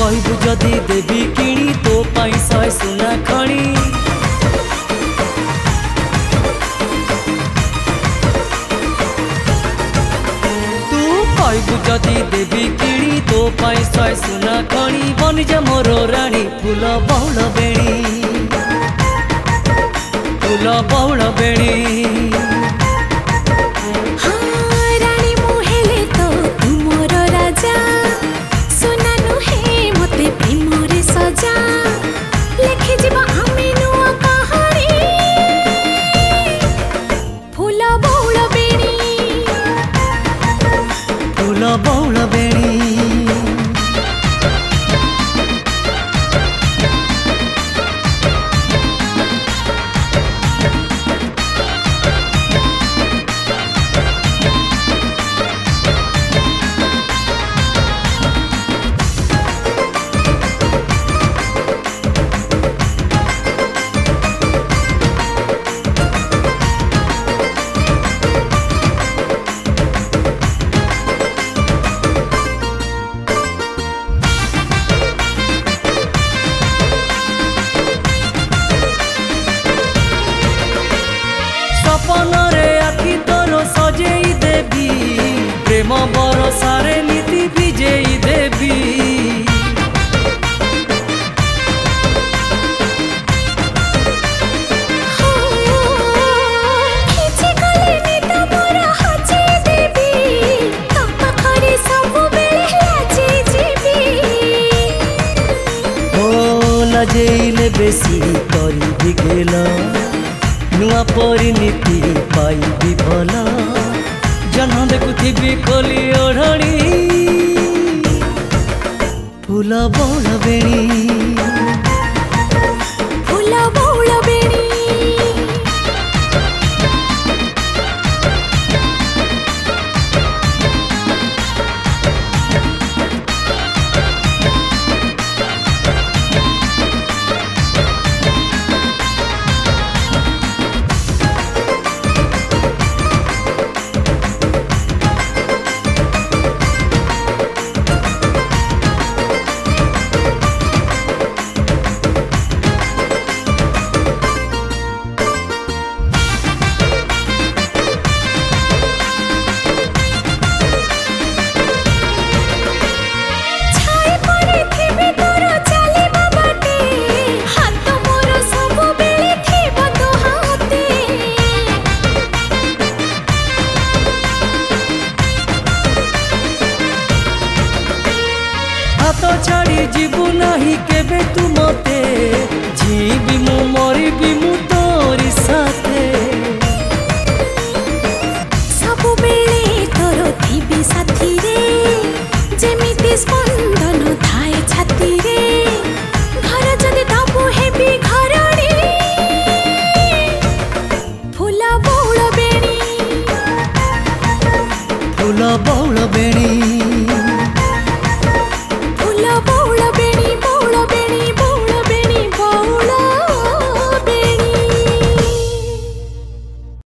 कहबू जदि देवी किणी तो पाई सय सुना खणी कहबू जदि देवी किणी तो पाई सय सुना खणी बन जा मोर रानी फूल बहुल बेणी फूल बहुल बेणी बहुल बेणी सपनरे आखि तोर सजेई देवी प्रेम बरसारे नीति विजेई देवी लजेले बेसी करी बिगेला नुआ परिणीति पाइबी भल जन देखुथिबी खोली ओढ़णी फूल बहुल बेणी फूल बहुल बेणी हाथ छाड़ी जीवु नहीं केबे तू मते जीवी मु मरिबी मु तोरी साथे सबु बेले तोर थिबी साथी रे जेमिति स्पंदन थाए छाती रे घर जदि दबु हेबी घरणी फूल बहुल बेणी फूल बहुल बेणी।